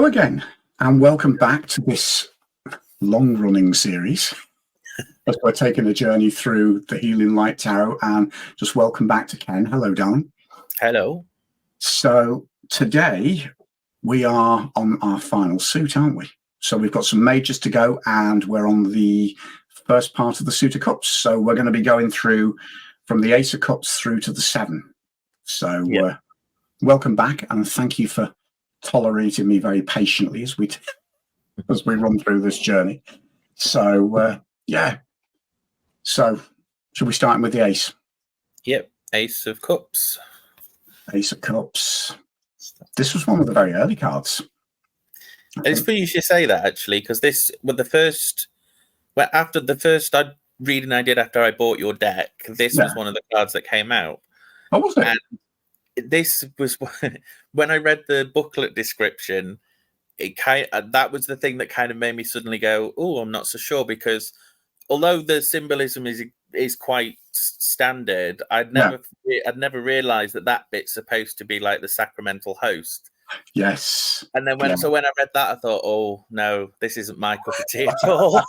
Hello again, and welcome back to this long-running series as we're taking a journey through the Healing Light Tarot. And just welcome back to Ken. Hello, darling. Hello. So today we are on our final suit, aren't we? So we've got some majors to go, and we're on the first part of the suit of cups. So we're going to be going through from the Ace of Cups through to the Seven. So welcome back, and thank you for tolerating me very patiently as we run through this journey. So so should we start with the Ace? Yep, Ace of Cups. Ace of Cups. This was one of the very early cards. It's funny you should say that, actually, because this was after the first reading I did after I bought your deck, this was one of the cards that came out. Oh, was it? And this was when I read the booklet description. That was the thing that kind of made me suddenly go, "Oh, I'm not so sure," because although the symbolism is quite standard, I'd never realised that bit's supposed to be like the sacramental host. Yes. And then when I read that, I thought, "Oh no, this isn't my cup of tea at all."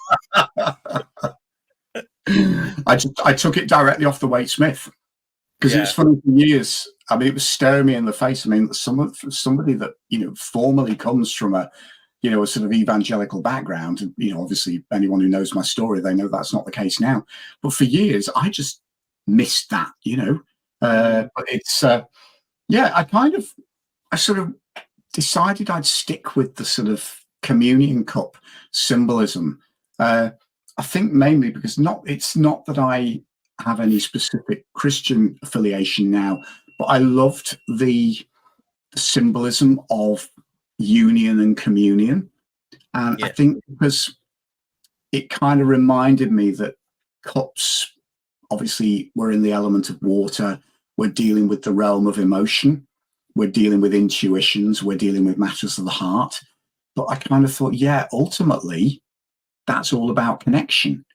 I took it directly off the Waite Smith because it was funny for years. I mean, it was staring me in the face. I mean, somebody that formally comes from a sort of evangelical background, and obviously anyone who knows my story, they know that's not the case now. But for years, I just missed that. But it's I sort of decided I'd stick with the sort of communion cup symbolism. I think mainly because it's not that I have any specific Christian affiliation now, but I loved the symbolism of union and communion. And I think because it kind of reminded me that cups, obviously, we're in the element of water. We're dealing with the realm of emotion. We're dealing with intuitions. We're dealing with matters of the heart. But I kind of thought, ultimately, that's all about connection.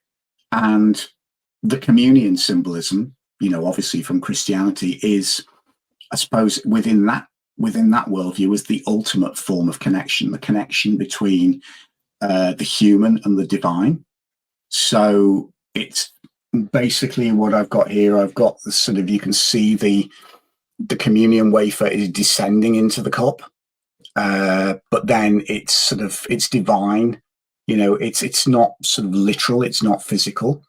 And the communion symbolism, obviously from Christianity, is, I suppose, within that worldview, is the ultimate form of connection, the connection between the human and the divine. So it's basically what I've got here. I've got the sort of, you can see the communion wafer is descending into the cup, but then it's divine. It's not sort of literal. It's not physical.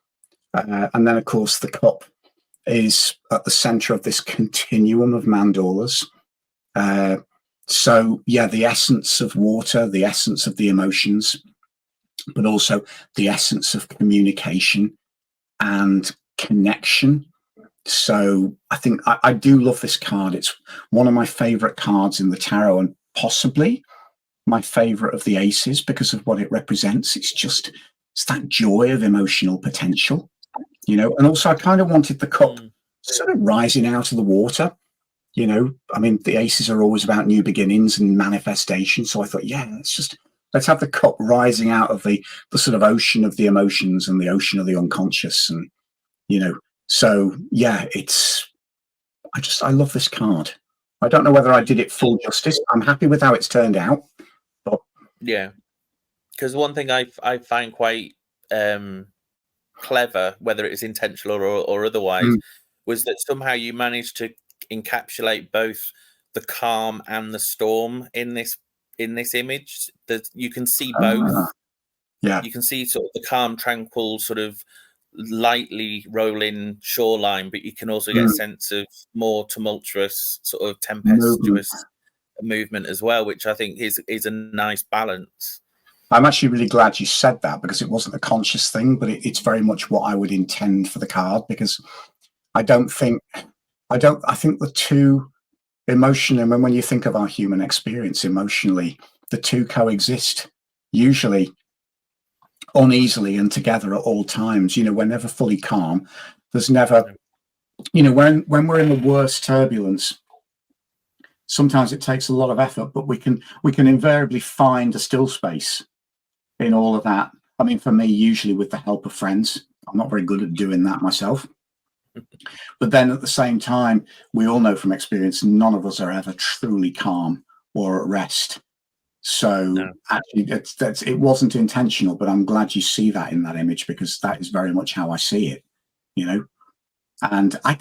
And then, of course, the cup is at the center of this continuum of mandalas. The essence of water, the essence of the emotions, but also the essence of communication and connection. So I think I do love this card. It's one of my favorite cards in the tarot, and possibly my favorite of the aces because of what it represents. It's that joy of emotional potential, and also I kind of wanted the cup sort of rising out of the water. I mean, the aces are always about new beginnings and manifestation. So I thought, let's have the cup rising out of the sort of ocean of the emotions and the ocean of the unconscious. And, I love this card. I don't know whether I did it full justice. I'm happy with how it's turned out. But because one thing I find quite clever, whether it is intentional or otherwise, was that somehow you managed to encapsulate both the calm and the storm in this image. That you can see both. You can see sort of the calm, tranquil, sort of lightly rolling shoreline, but you can also get a sense of more tumultuous, sort of tempestuous movement as well, which I think is a nice balance. I'm actually really glad you said that, because it wasn't a conscious thing, but it's very much what I would intend for the card, because I think the two emotionally, and when you think of our human experience emotionally, the two coexist usually uneasily and together at all times. We're never fully calm. There's never, when we're in the worst turbulence, sometimes it takes a lot of effort, but we can invariably find a still space in all of that. I mean, for me, usually with the help of friends. I'm not very good at doing that myself. But then at the same time, we all know from experience, none of us are ever truly calm or at rest. So actually, it wasn't intentional, but I'm glad you see that in that image, because that is very much how I see it, you know. And I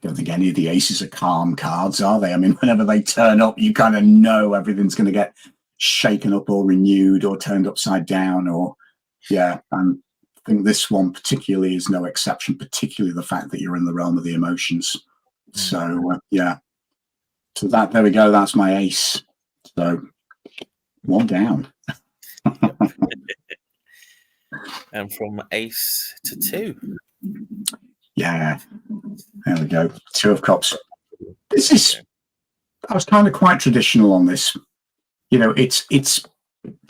don't think any of the aces are calm cards, are they? I mean, whenever they turn up, you kind of know everything's going to get shaken up or renewed or turned upside down, or yeah. And I think this one particularly is no exception, particularly the fact that you're in the realm of the emotions. So yeah. So there we go. That's my ace. So one down. And from ace to 2. Yeah. There we go. 2 of cups. This is, I was kind of quite traditional on this. You know, it's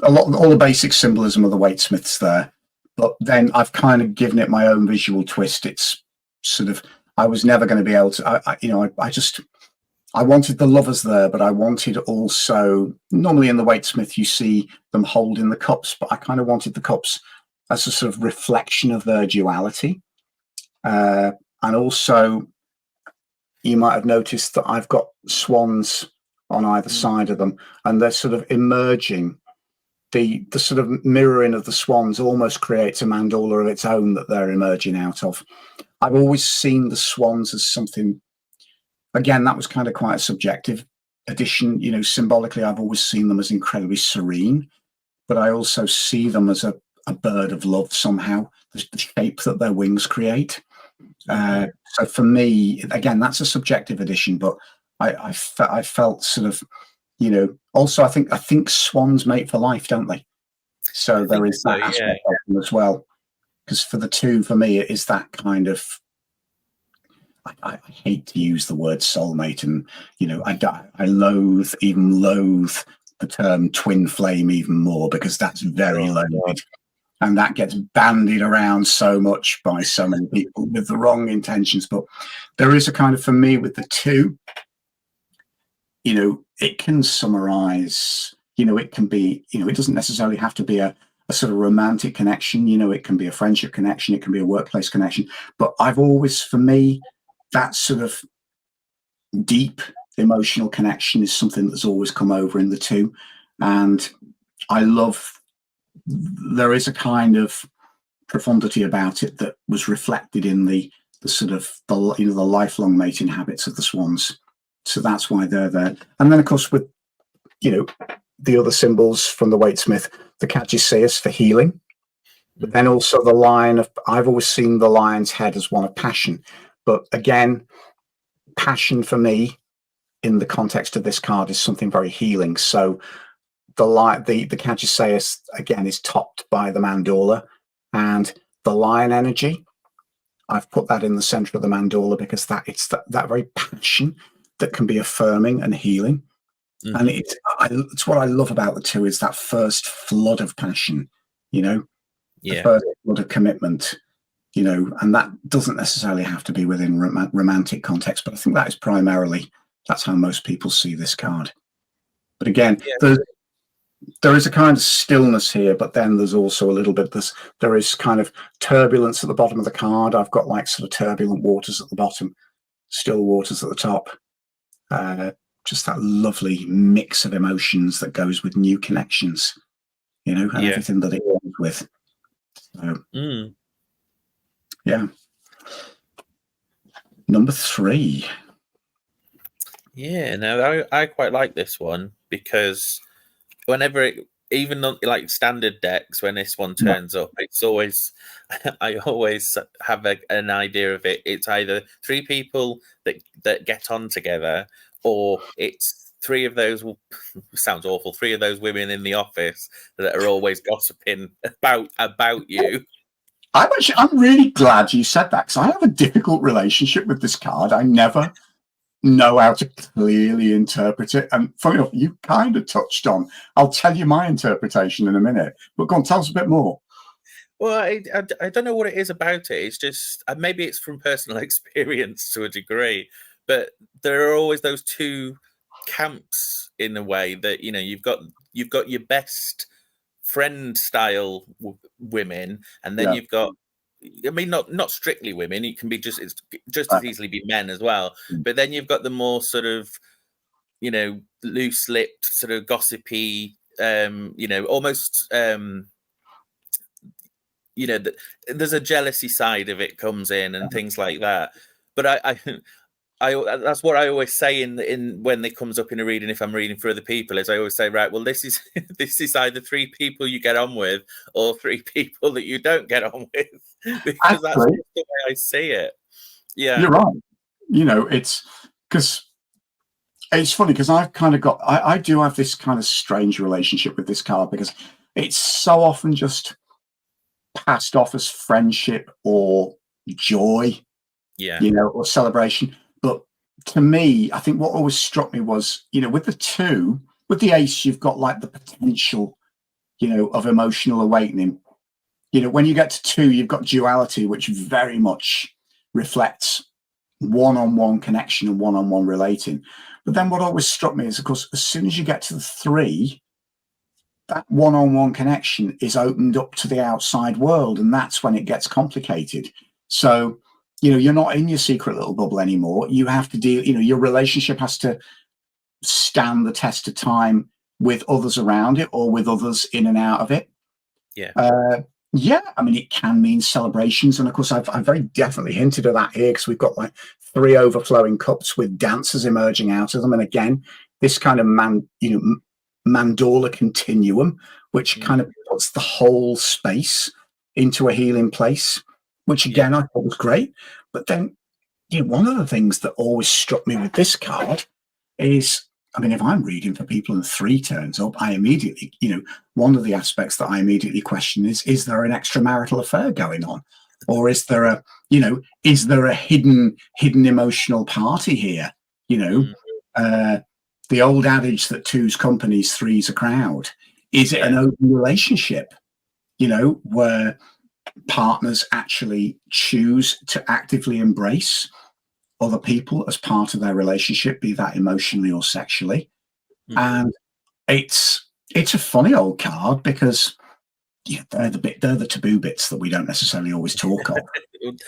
a lot, all the basic symbolism of the Waitsmiths there, but then I've kind of given it my own visual twist. It's sort of, I was never going to be able to, I wanted the lovers there, but I wanted also, normally in the Waitsmith, you see them holding the cups, but I kind of wanted the cups as a sort of reflection of their duality. And also, you might have noticed that I've got swans on either side of them, and they're sort of emerging. The sort of mirroring of the swans almost creates a mandala of its own that they're emerging out of. I've always seen the swans as something, again, that was kind of quite a subjective addition. You know, symbolically, I've always seen them as incredibly serene, but I also see them as a bird of love somehow, the shape that their wings create. So for me, again, that's a subjective addition, but I felt sort of, you know, also I think swans mate for life, don't they? So there is that aspect of them as well. Because for the 2, for me, it is that kind of, I hate to use the word soulmate, and you know, I loathe the term twin flame even more, because that's very loaded, and that gets bandied around so much by so many people with the wrong intentions. But there is a kind of, for me, with the 2, you know, it can summarize, you know, it can be, you know, it doesn't necessarily have to be a sort of romantic connection, you know, it can be a friendship connection, it can be a workplace connection. But I've always, for me, that sort of deep emotional connection is something that's always come over in the 2. And I love, there is a kind of profundity about it that was reflected in the sort of the lifelong mating habits of the swans. So that's why they're there. And then of course, with, you know, the other symbols from the Waitsmith, the Caduceus for healing, but then also the lion of, I've always seen the lion's head as one of passion. But again, passion for me in the context of this card is something very healing. So the Caduceus again is topped by the mandala, and the lion energy, I've put that in the center of the mandala, because it's that very passion that can be affirming and healing. And it's what I love about the 2, is that first flood of passion, you know, the first flood of commitment, you know, and that doesn't necessarily have to be within romantic context, but I think that is primarily, that's how most people see this card. But again, there is a kind of stillness here, but then there's also a little bit, there is kind of turbulence at the bottom of the card. I've got like sort of turbulent waters at the bottom, still waters at the top. Just that lovely mix of emotions that goes with new connections, you know, and everything that it goes with. So, yeah. Number 3. Yeah, no, I quite like this one, because whenever even on like standard decks, when this one turns up, it's always, I always have an idea of it. It's either 3 people that get on together, or it's 3 of those, sounds awful, 3 of those women in the office that are always gossiping about you. I'm really glad you said that, because I have a difficult relationship with this card. I never know how to clearly interpret it. And funny enough, you kind of touched on, I'll tell you my interpretation in a minute, but go on, tell us a bit more. Well, I don't know what it is about it. It's just, maybe it's from personal experience to a degree, but there are always those 2 camps in a way, that, you know, you've got your best friend style women, and then you've got, I mean, not strictly women. It can be it's just as easily be men as well. But then you've got the more sort of, you know, loose-lipped, sort of gossipy almost there's a jealousy side of it comes in and things like that. But I that's what I always say in when it comes up in a reading, if I'm reading for other people, is I always say, right, well, this is this is either 3 people you get on with or 3 people that you don't get on with, because that's the way I see it. Yeah, you're right. It's because it's funny because I've kind of got I do have this kind of strange relationship with this card, because it's so often just passed off as friendship or joy, or celebration. But to me, I think what always struck me was, with the ace, you've got like the potential, of emotional awakening. When you get to 2, you've got duality, which very much reflects one-on-one connection and one-on-one relating. But then what always struck me is, of course, as soon as you get to the 3, that one-on-one connection is opened up to the outside world, and that's when it gets complicated. So, you're not in your secret little bubble anymore. You have to deal, your relationship has to stand the test of time with others around it, or with others in and out of it. I mean, it can mean celebrations, and of course, I've very definitely hinted at that here, because we've got like 3 overflowing cups with dancers emerging out of them, and again, this kind of mandala continuum, which kind of puts the whole space into a healing place, which again I thought was great. But then, one of the things that always struck me with this card is, I mean, if I'm reading for people and 3 turns up, I immediately, one of the aspects that I immediately question is there an extramarital affair going on? Or is there a hidden emotional party here? The old adage that 2's company, 3's a crowd. Is it an open relationship, where partners actually choose to actively embrace other people as part of their relationship, be that emotionally or sexually? And it's a funny old card, because they're the taboo bits that we don't necessarily always talk of.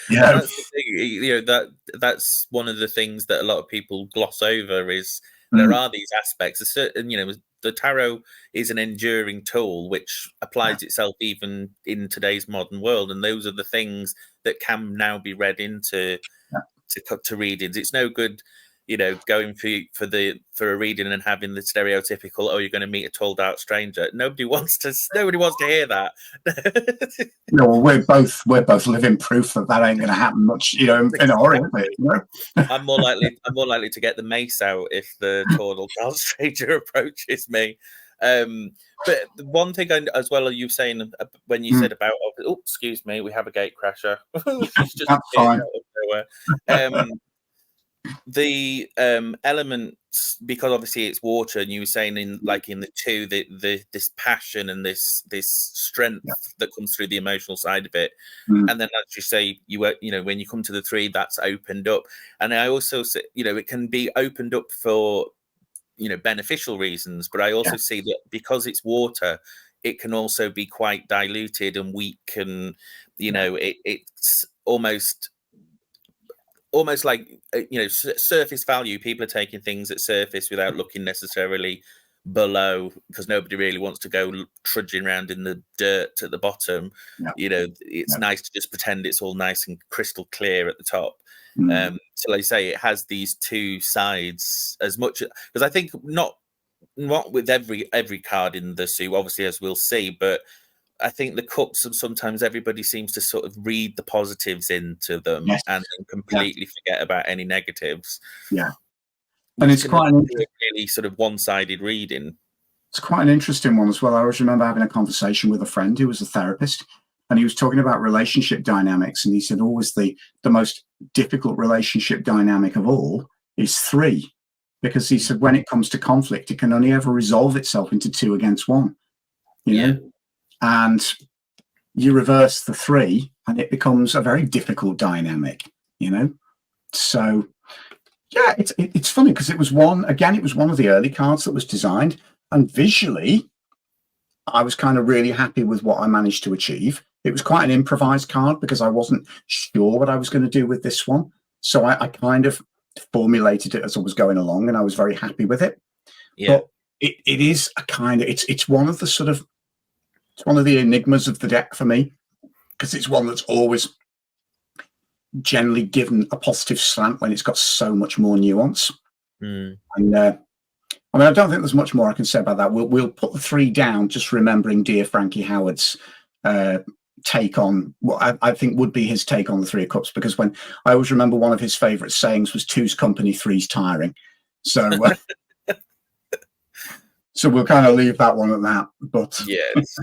That's the thing, that's one of the things that a lot of people gloss over, is there are these aspects. The tarot is an enduring tool which applies itself even in today's modern world, and those are the things that can now be read into to readings. It's no good, going for a reading and having the stereotypical, oh, you're going to meet a tall dark stranger. Nobody wants to hear that. No, well, we're both living proof that ain't going to happen much, in a hurry. I'm more likely to get the mace out if the tall dark stranger approaches me. But the one thing as well, you saying when you said about, excuse me, we have a gate crasher. She's just That's fine. The elements, because obviously it's water, and you were saying in the 2, this passion and this strength that comes through the emotional side of it, and then as you say, when you come to the 3, that's opened up. And I also say, it can be opened up for beneficial reasons, but I also see that because it's water, it can also be quite diluted and weak, and it's almost like surface value. People are taking things at surface without looking necessarily below, because nobody really wants to go trudging around in the dirt at the bottom. It's nice to just pretend it's all nice and crystal clear at the top. So like I say, it has these 2 sides, as much because I think not with every card in the suit, obviously, as we'll see, but I think the cups, and sometimes everybody seems to sort of read the positives into them and then completely forget about any negatives. And it's quite a really sort of one-sided reading. It's quite an interesting one as well. I always remember having a conversation with a friend who was a therapist, and he was talking about relationship dynamics, and he said always the most difficult relationship dynamic of all is 3, because he said when it comes to conflict, it can only ever resolve itself into 2 against 1. You know? And you reverse the 3 and it becomes a very difficult dynamic, So it's funny, because it was one of the early cards that was designed, and visually I was kind of really happy with what I managed to achieve. It was quite an improvised card, because I wasn't sure what I was going to do with this one, so I kind of formulated it as I was going along, and I was very happy with it. But it is a kind of, it's one of the sort of, it's one of the enigmas of the deck for me, because it's one that's always generally given a positive slant when it's got so much more nuance. And I mean, I don't think there's much more I can say about that. We'll put the 3 down, just remembering dear Frankie Howard's take on what I think would be his take on the 3 of Cups, because when I always remember one of his favourite sayings was 2's company, 3's tiring. So so we'll kind of leave that one at that. But yes,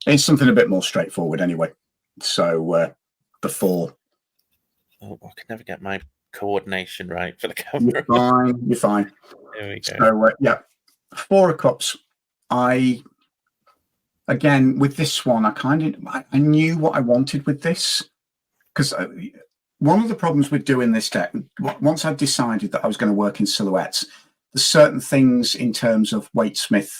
it's something a bit more straightforward anyway. So the 4. Oh, I can never get my coordination right for the camera. You're fine. There we go. So yeah, 4 of Cups. Again, with this one, I knew what I wanted with this, because one of the problems with doing this deck, once I'd decided that I was going to work in silhouettes, there's certain things in terms of weightsmith,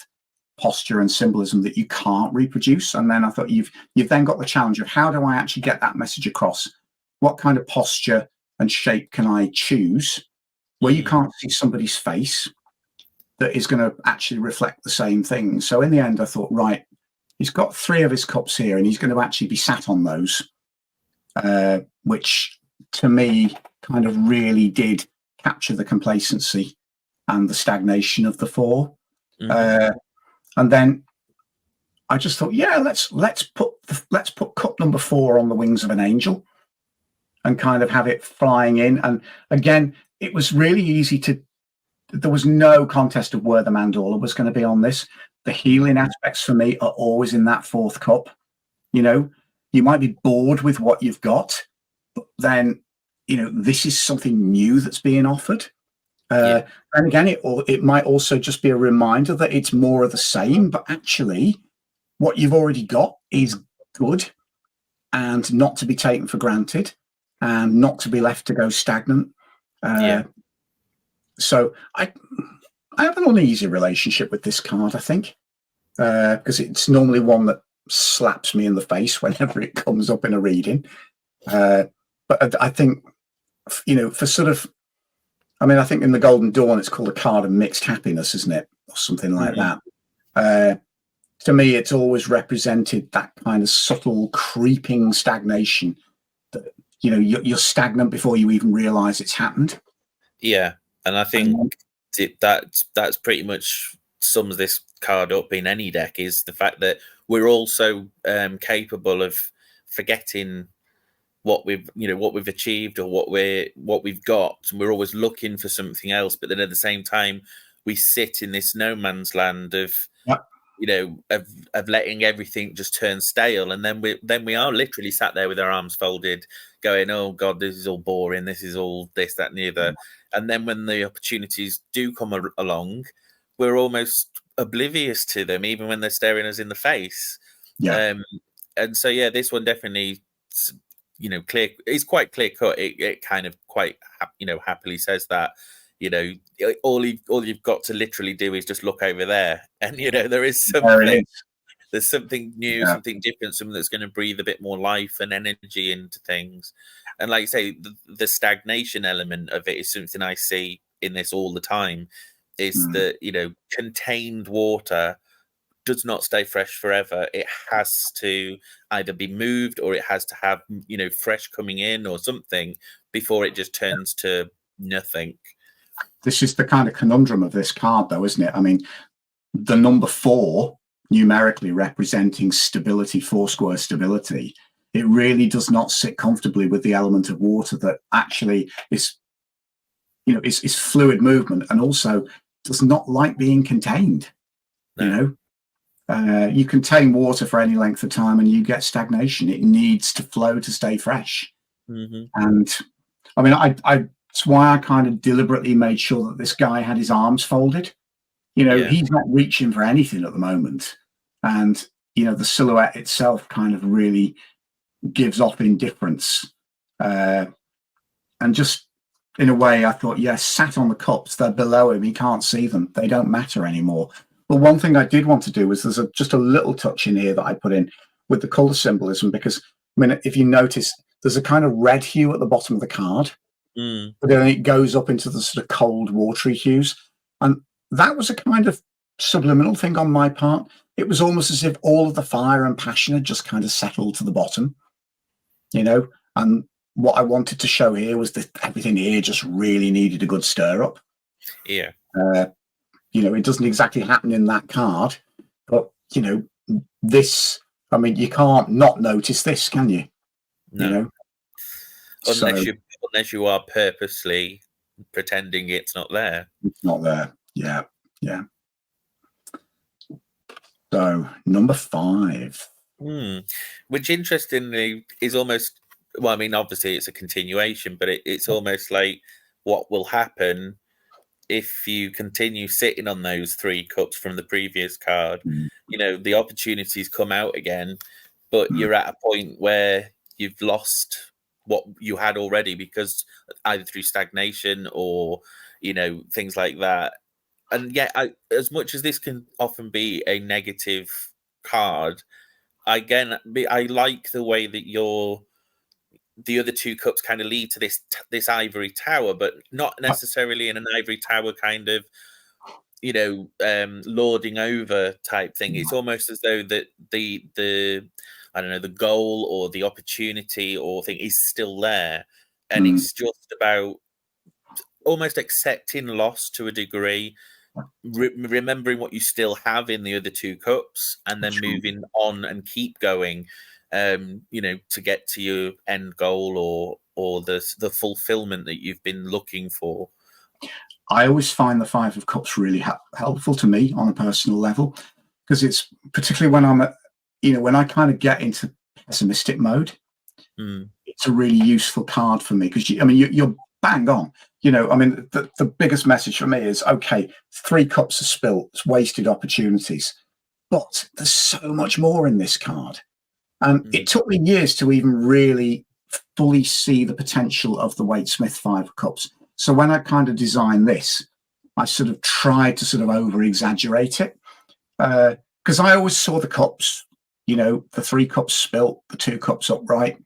posture, and symbolism that you can't reproduce. And then I thought you've then got the challenge of, how do I actually get that message across? What kind of posture and shape can I choose where you can't see somebody's face that is going to actually reflect the same thing? So in the end, I thought, right, he's got 3 of his cups here, and he's going to actually be sat on those, which to me kind of really did capture the complacency and the stagnation of the 4. And then I just thought, yeah, let's put cup number 4 on the wings of an angel and kind of have it flying in. And again, it was really easy there was no contest of where the mandala was going to be on this. The healing aspects for me are always in that 4th cup. You know, you might be bored with what you've got, but then, you know, this is something new that's being offered. And again, it might also just be a reminder that it's more of the same, but actually what you've already got is good and not to be taken for granted and not to be left to go stagnant. So I have an uneasy relationship with this card, I think, because it's normally one that slaps me in the face whenever it comes up in a reading. But I think, you know, for sort of, I mean, I think in the Golden Dawn, it's called a card of mixed happiness, isn't it? Or something like that. To me, it's always represented that kind of subtle creeping stagnation that, you know, you're stagnant before you even realize it's happened. Yeah. And I think that's pretty much sums this card up in any deck, is the fact that we're also capable of forgetting what we've achieved or what we've got, and we're always looking for something else. But then at the same time, we sit in this no man's land of of letting everything just turn stale, and then we are literally sat there with our arms folded, going, "Oh God, this is all boring. This is all this, that, and the other." And then when the opportunities do come along, we're almost oblivious to them, even when they're staring us in the face. And so this one definitely, clear. It's quite clear cut. It kind of quite happily says that. All you've got to literally do is just look over there, and there is something. There's something new, something different, something that's going to breathe a bit more life and energy into things. And like you say, the stagnation element of it is something I see in this all the time. Is that contained water does not stay fresh forever. It has to either be moved, or it has to have fresh coming in or something before it just turns to nothing. This is the kind of conundrum of this card, though, isn't it? I mean, the number 4 numerically representing stability, 4 square stability, it really does not sit comfortably with the element of water that actually is fluid movement, and also does not like being contained. No. You contain water for any length of time and you get stagnation. It needs to flow to stay fresh. And I mean, that's why I kind of deliberately made sure that this guy had his arms folded. He's not reaching for anything at the moment. And, the silhouette itself kind of really gives off indifference. And just in a way, I thought, yes, sat on the cups, they're below him. He can't see them. They don't matter anymore. But one thing I did want to do was there's just a little touch in here that I put in with the color symbolism, because, I mean, if you notice, there's a kind of red hue at the bottom of the card. But then it goes up into the sort of cold, watery hues. And that was a kind of subliminal thing on my part. It was almost as if all of the fire and passion had just kind of settled to the bottom, and what I wanted to show here was that everything here just really needed a good stir up. Yeah. It doesn't exactly happen in that card, but this, I mean, you can't not notice this, can you? No. Unless you are purposely pretending it's not there. It's not there. Yeah. So number 5. Which interestingly is almost, well, I mean, obviously it's a continuation, but it's almost like what will happen if you continue sitting on those 3 cups from the previous card. The opportunities come out again, but you're at a point where you've lost what you had already, because either through stagnation or things like that. And yet, as much as this can often be a negative card, again, I like the way that the other 2 cups kind of lead to this ivory tower, but not necessarily in an ivory tower kind of lording over type thing. It's almost as though that the I don't know, the goal or the opportunity or thing is still there, and it's just about almost accepting loss to a degree, remembering what you still have in the other 2 cups, and then moving on and keep going, to get to your end goal or the fulfillment that you've been looking for. I always find the 5 of Cups really helpful to me on a personal level, because it's particularly when I'm when I kind of get into pessimistic mode. It's a really useful card for me, because you're bang on. The biggest message for me is, okay, 3 cups of spilt, it's wasted opportunities, but there's so much more in this card. And it took me years to even really fully see the potential of the Waite-Smith 5 of Cups. So when I kind of designed this, I sort of tried to sort of over exaggerate it, because I always saw the cups, the 3 cups spilt, the 2 cups upright.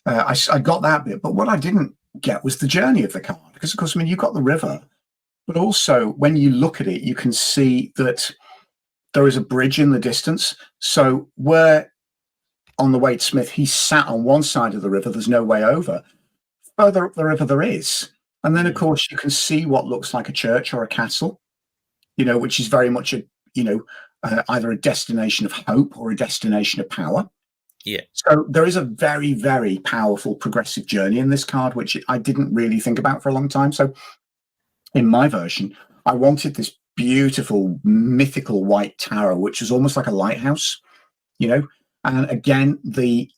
I got that bit, but what I didn't get was the journey of the card, because of course, you've got the river, but also when you look at it, you can see that there is a bridge in the distance. So where on the Waite-Smith, he sat on one side of the river, there's no way over. Further up the river there is. And then, of course, you can see what looks like a church or a castle, which is very much either a destination of hope or a destination of power. Yeah. So there is a very, very powerful progressive journey in this card, which I didn't really think about for a long time. So in my version, I wanted this beautiful mythical white tower, which was almost like a lighthouse, and again, the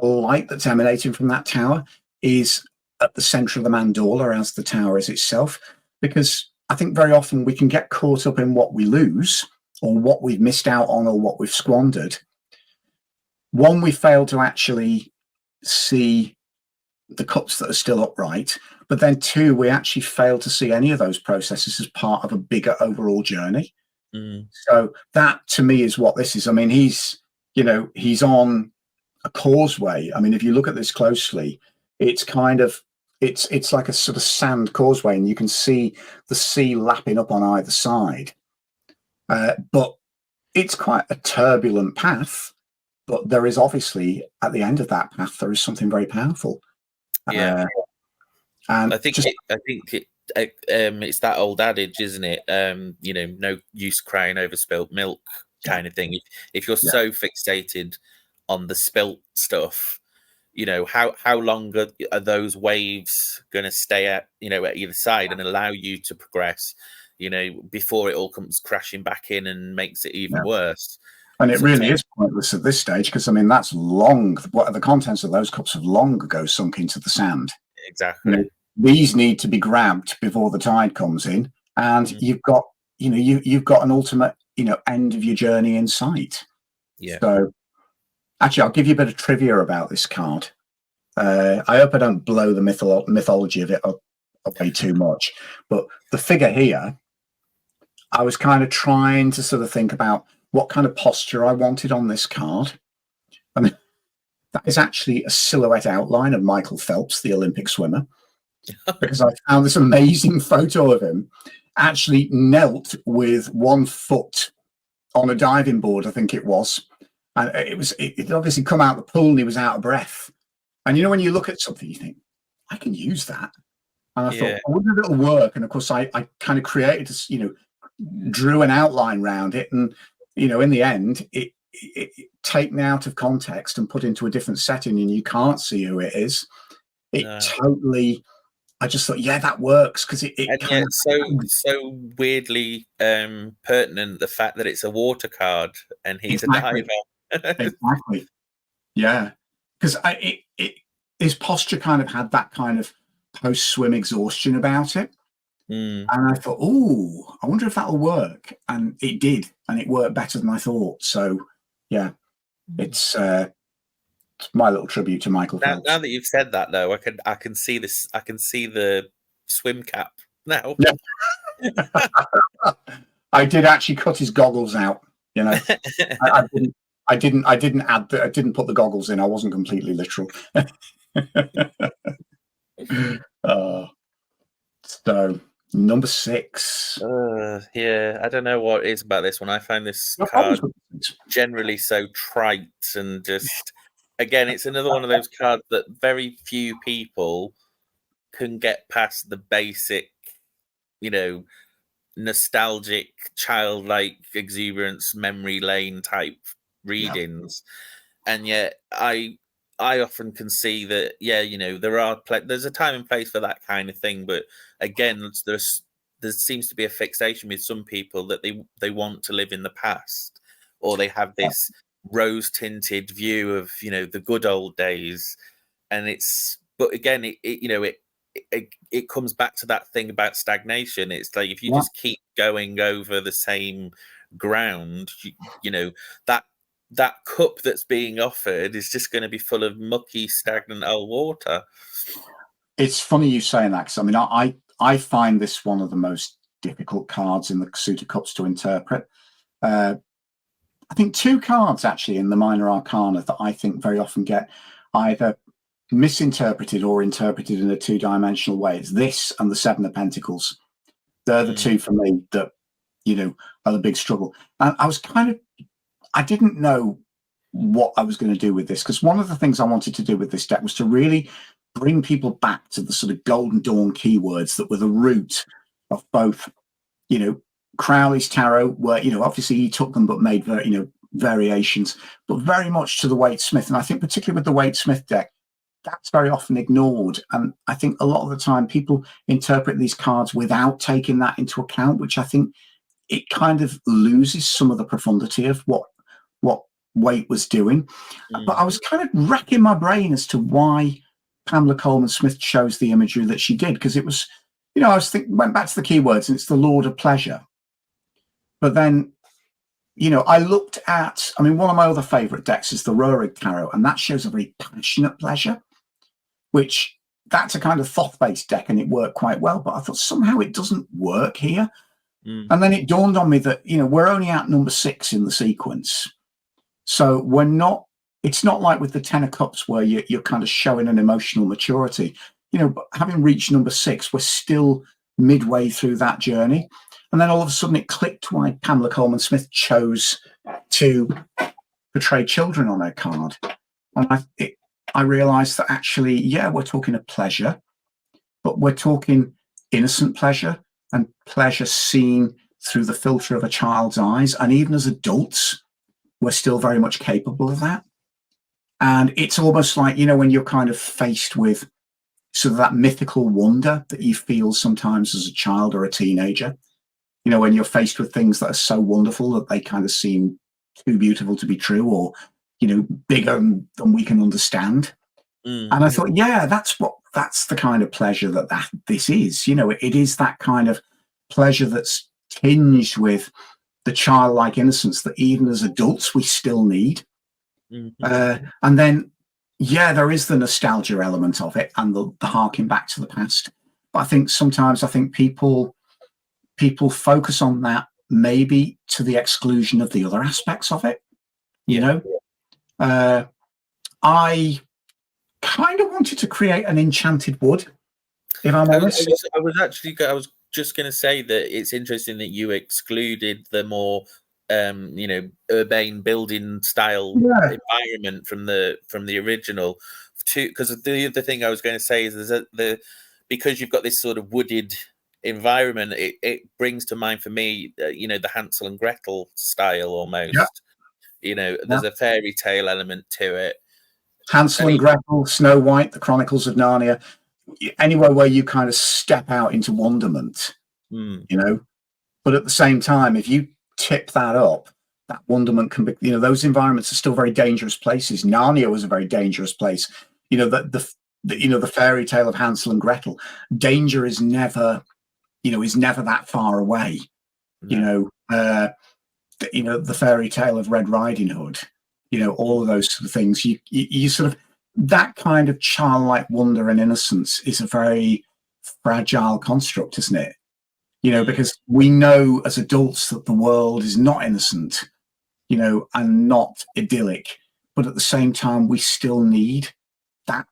light that's emanating from that tower is at the center of the mandala as the tower is itself, because I think very often we can get caught up in what we lose or what we've missed out on or what we've squandered. One, we fail to actually see the cups that are still upright, but then 2, we actually fail to see any of those processes as part of a bigger overall journey. So that to me is what this is. He's on a causeway. If you look at this closely, it's kind of it's like a sort of sand causeway, and you can see the sea lapping up on either side, but it's quite a turbulent path. But there is obviously, at the end of that path, there is something very powerful. And I think it's that old adage, isn't it? No use crying over spilt milk kind of thing. If you're so fixated on the spilt stuff, how long are those waves going to stay at either side and allow you to progress, before it all comes crashing back in and makes it even worse. And it really is pointless at this stage, because that's long. What the contents of those cups have long ago sunk into the sand. Exactly. These need to be grabbed before the tide comes in, and you've got you've got an ultimate end of your journey in sight. Yeah. So actually, I'll give you a bit of trivia about this card. I hope I don't blow the mythology of it away too much, but the figure here, I was kind of trying to sort of think about what kind of posture I wanted on this card. And that is actually a silhouette outline of Michael Phelps, the Olympic swimmer, because I found this amazing photo of him. actually knelt with one foot on a diving board, I think it was. And it obviously come out the pool and he was out of breath. And you know, when you look at something, you think, I can use that. And I thought, I wonder if it'll work. And of course, I kind of created this, drew an outline around it. And, in the end, it taken out of context and put into a different setting and you can't see who it is. Totally, I just thought, yeah, that works because it kind of so weirdly pertinent, the fact that it's a water card and he's a diver. Exactly. Yeah, because his posture kind of had that kind of post-swim exhaustion about it. And I thought, oh, I wonder if that'll work. And it did, and it worked better than I thought. So, yeah, it's my little tribute to Michael Phelps. Now that you've said that, though, I can see this. I can see the swim cap now. Yeah. I did actually cut his goggles out. I didn't put the goggles in. I wasn't completely literal. So number 6. Yeah, I don't know what it is about this one. I find this card generally so trite and just, again, it's another one of those cards that very few people can get past the basic, nostalgic, childlike exuberance, memory lane type readings. And yet I often can see that, there's a time and place for that kind of thing. But again, there seems to be a fixation with some people that they want to live in the past, or they have this rose-tinted view of, the good old days. And but again, it comes back to that thing about stagnation. It's like, if you just keep going over the same ground, that cup that's being offered is just going to be full of mucky, stagnant old water. It's funny you saying that, because I find this one of the most difficult cards in the suit of cups to interpret. I think 2 cards actually in the minor arcana that I think very often get either misinterpreted or interpreted in a 2-dimensional way. It's this and the 7 of Pentacles. They're the 2 for me that are the big struggle. And I didn't know what I was going to do with this, because one of the things I wanted to do with this deck was to really bring people back to the sort of Golden Dawn keywords that were the root of both, Crowley's tarot, where, obviously he took them but made, variations, but very much to the Waite Smith. And I think particularly with the Waite Smith deck, that's very often ignored. And I think a lot of the time people interpret these cards without taking that into account, which I think it kind of loses some of the profundity of what Waite was doing. But I was kind of racking my brain as to why Pamela Coleman Smith chose the imagery that she did, because it was, I was went back to the keywords, and it's the Lord of Pleasure. But then, I looked at, one of my other favorite decks is the Rurik Tarot, and that shows a very passionate pleasure, which that's a kind of Thoth-based deck, and it worked quite well. But I thought somehow it doesn't work here. And then it dawned on me that, we're only at number 6 in the sequence. So it's not like with the 10 of Cups where you're kind of showing an emotional maturity. But having reached number 6, we're still midway through that journey. And then all of a sudden it clicked why Pamela Coleman Smith chose to portray children on her card. And I realized that actually, we're talking of pleasure, but we're talking innocent pleasure, and pleasure seen through the filter of a child's eyes. And even as adults, we're still very much capable of that. And it's almost like, when you're kind of faced with sort of that mythical wonder that you feel sometimes as a child or a teenager, when you're faced with things that are so wonderful that they kind of seem too beautiful to be true, or, bigger than we can understand. And I thought, that's the kind of pleasure that this is. It is that kind of pleasure that's tinged with the childlike innocence that even as adults we still need. And then, there is the nostalgia element of it and the harking back to the past. But I think sometimes people focus on that maybe to the exclusion of the other aspects of it. I kind of wanted to create an enchanted wood, if I'm honest. I was just going to say that it's interesting that you excluded the more, urbane building style environment from the original. Because the other thing I was going to say is that because you've got this sort of wooded environment, it brings to mind for me, the Hansel and Gretel style almost. There's a fairy tale element to it. Hansel and Gretel, Snow White, The Chronicles of Narnia, anywhere where you kind of step out into wonderment, But at the same time, if you tip that up, that wonderment can be, those environments are still very dangerous places. Narnia was a very dangerous place. The fairy tale of Hansel and Gretel, danger is never that far away. No. The fairy tale of Red Riding Hood, all of those sort of things. You sort of, that kind of childlike wonder and innocence is a very fragile construct, isn't it? Because we know as adults that the world is not innocent, and not idyllic, but at the same time, we still need that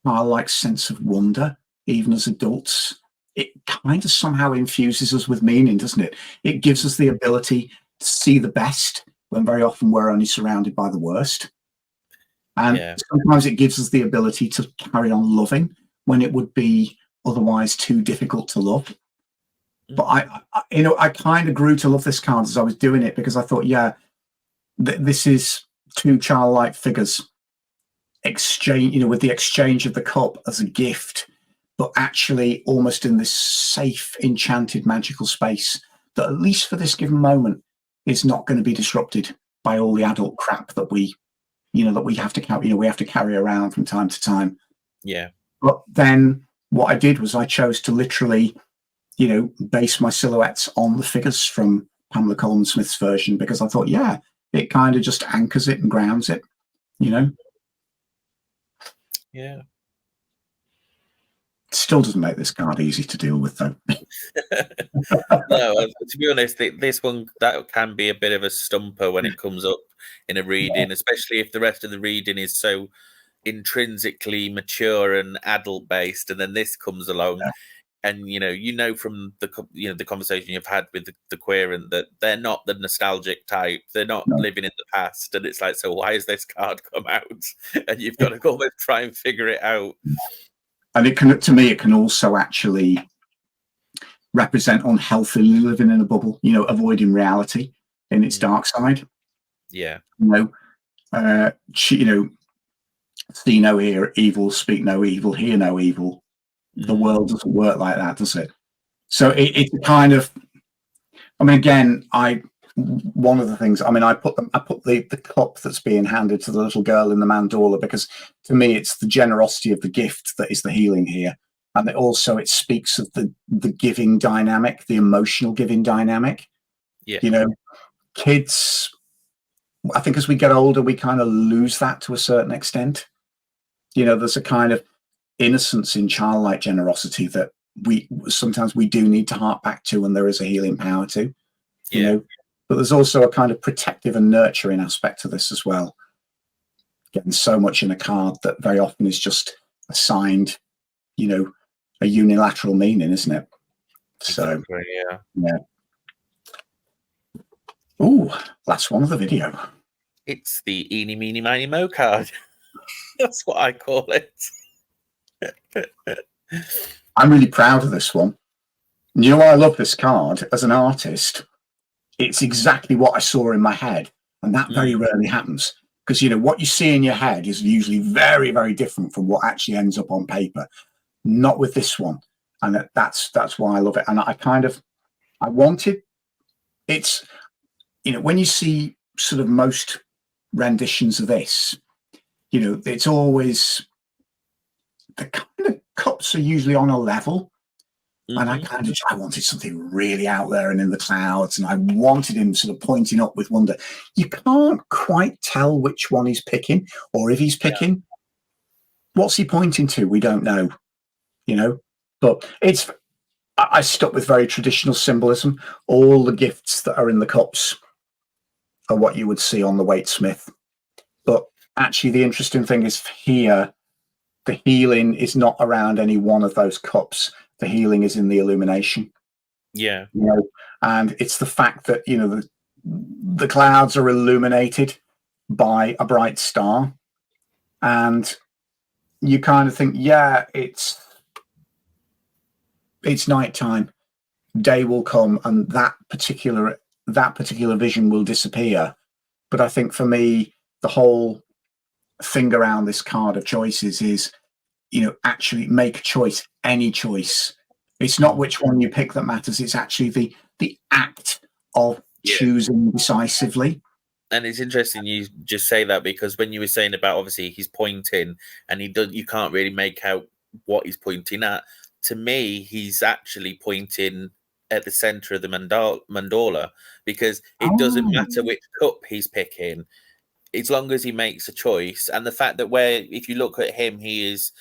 childlike sense of wonder, even as adults. It kind of somehow infuses us with meaning, doesn't it? It gives us the ability to see the best when very often we're only surrounded by the worst. And sometimes it gives us the ability to carry on loving when it would be otherwise too difficult to love. But I kind of grew to love this card as I was doing it, because I thought, this is two childlike figures exchange, with the exchange of the cup as a gift, but actually almost in this safe, enchanted, magical space that, at least for this given moment, is not going to be disrupted by all the adult crap that we have to carry. We have to carry around from time to time. Yeah. But then what I did was I chose to literally, base my silhouettes on the figures from Pamela Coleman Smith's version, because I thought, it kind of just anchors it and grounds it, Yeah. Still doesn't make this card easy to deal with, though. No, to be honest, this one, that can be a bit of a stumper when it comes up in a reading, especially if the rest of the reading is so intrinsically mature and adult based, and then this comes along. And from the conversation you've had with the querent, that they're not the nostalgic type. They're not living in the past, and it's like, so why has this card come out? And you've got to go and try and figure it out. And it can also actually represent unhealthily living in a bubble. Avoiding reality in its dark side. Yeah. See no evil, speak no evil, hear no evil. The world doesn't work like that, does it? So it's a kind of, again, one of the things, I put the cup that's being handed to the little girl in the mandala, because to me it's the generosity of the gift that is the healing here, and it speaks of the giving dynamic, the emotional giving dynamic. Kids, I think as we get older, we kind of lose that to a certain extent. There's a kind of innocence in childlike generosity that we sometimes do need to hark back to, and there is a healing power to. But there's also a kind of protective and nurturing aspect to this as well. Getting so much in a card that very often is just assigned, a unilateral meaning, isn't it? So exactly, yeah. Ooh, last one of the video. It's the Eeny, Meeny, Miny, Mo card. That's what I call it. I'm really proud of this one. I love this card as an artist. It's exactly what I saw in my head, and that very rarely happens, because what you see in your head is usually very, very different from what actually ends up on paper. Not with this one, and that's why I love it. And I wanted it's when you see sort of most renditions of this, it's always the kind of cups are usually on a level. And I wanted something really out there and in the clouds, and I wanted him sort of pointing up with wonder. You can't quite tell which one he's picking, or if he's picking. What's he pointing to? We don't know, But I stuck with very traditional symbolism. All the gifts that are in the cups are what you would see on the Waite-Smith. But actually, the interesting thing is here, the healing is not around any one of those cups. The healing is in the illumination. Yeah. You know, and it's the fact that, you know, the clouds are illuminated by a bright star, and you kind of think, yeah, it's nighttime, day will come, and that particular vision will disappear. But I think for me, the whole thing around this card of choices is, you know, actually make a choice, any choice. It's not which one you pick that matters. It's actually the act of choosing decisively. And it's interesting you just say that, because when you were saying about, obviously he's pointing and you can't really make out what he's pointing at. To me, he's actually pointing at the center of the mandala, because it doesn't matter which cup he's picking, as long as he makes a choice. And the fact that if you look at him, he's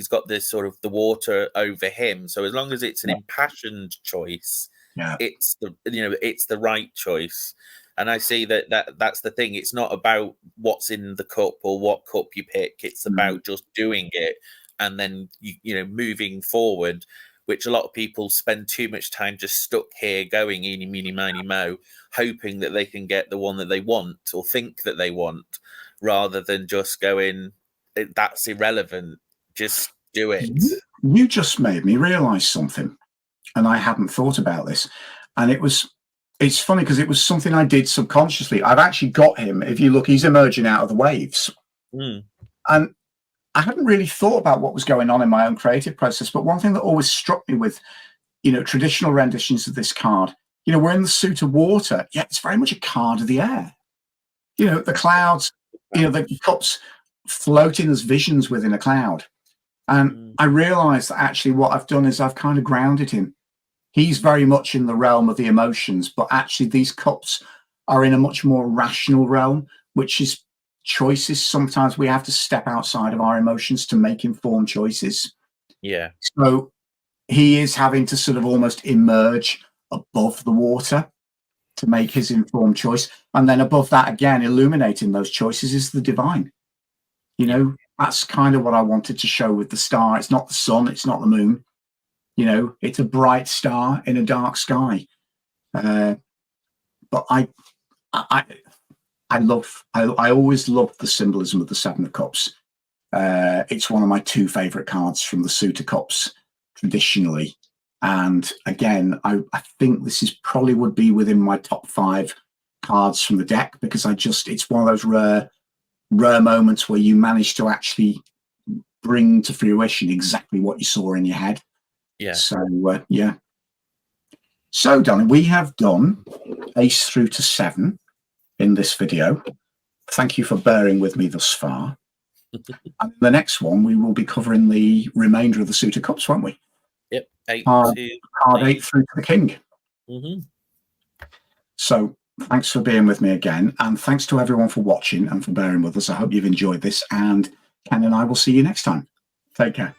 got this sort of the water over him. So as long as it's an impassioned choice, it's the right choice. And I see that's the thing. It's not about what's in the cup or what cup you pick. It's about just doing it and then you know moving forward, which a lot of people spend too much time just stuck here going eeny, meeny, miny, mo, hoping that they can get the one that they want or think that they want, rather than just going, that's irrelevant. Just do it. You just made me realise something, and I hadn't thought about this. And it's funny because it was something I did subconsciously. I've actually got him. If you look, he's emerging out of the waves. And I hadn't really thought about what was going on in my own creative process. But one thing that always struck me with, you know, traditional renditions of this card, you know, we're in the suit of water. Yeah, it's very much a card of the air. You know, the clouds, you know, the cups floating as visions within a cloud. And I realized that actually what I've done is I've kind of grounded him. He's very much in the realm of the emotions, but actually these cups are in a much more rational realm, which is choices. Sometimes we have to step outside of our emotions to make informed choices. Yeah. So he is having to sort of almost emerge above the water to make his informed choice. And then above that, again, illuminating those choices is the divine. You know, that's kind of what I wanted to show with the star. It's not the sun, it's not the moon. You know, it's a bright star in a dark sky. But I always loved the symbolism of the Seven of Cups. It's one of my two favorite cards from the suit of cups traditionally. And again, I think this is probably would be within my top 5 cards from the deck, because it's one of those rare moments where you manage to actually bring to fruition exactly what you saw in your head. Yeah. So, yeah. So, darling, we have done Ace through to 7 in this video. Thank you for bearing with me thus far. And the next one, we will be covering the remainder of the suit of cups, won't we? Yep. Card 8 through to the king. So, thanks for being with me again. And thanks to everyone for watching and for bearing with us. I hope you've enjoyed this. And Ken and I will see you next time. Take care.